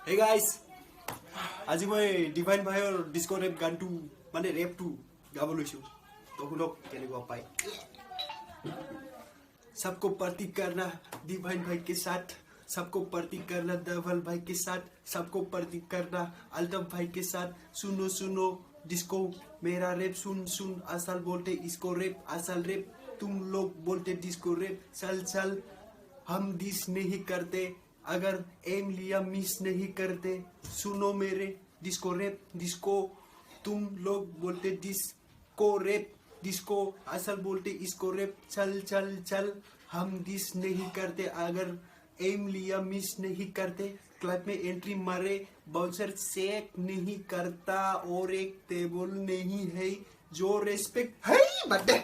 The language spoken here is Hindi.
Hey guys, আজি মই ডিভাইন ভাইৰ ডিস্কো ৰেপ গানটো মানে ৰেপটো গাব লৈছো তো শুনক কেনেকুৱা পায় सबको पार्टी करना डिवाइन भाई के साथ सबको पार्टी करना धवल भाई के साथ सबको पार्टी करना अल्टम भाई के साथ सुनो सुनो डिस्को मेरा रेप सुन सुन असल बोलते इसको रेप असल रेप तुम लोग बोलते डिस्को रेप चल चल हम डिस नहीं करते अगर एम लिया मिस नहीं करते सुनो मेरे डिस्को रेप डिस्को तुम लोग बोलते डिस्को रेप डिस्को असल बोलते इसको रेप चल चल चल हम डिस नहीं करते अगर एम लिया मिस नहीं करते क्लब में एंट्री मारे बाउंसर चेक नहीं करता और एक टेबल नहीं है जो रेस्पेक्ट है बर्थडे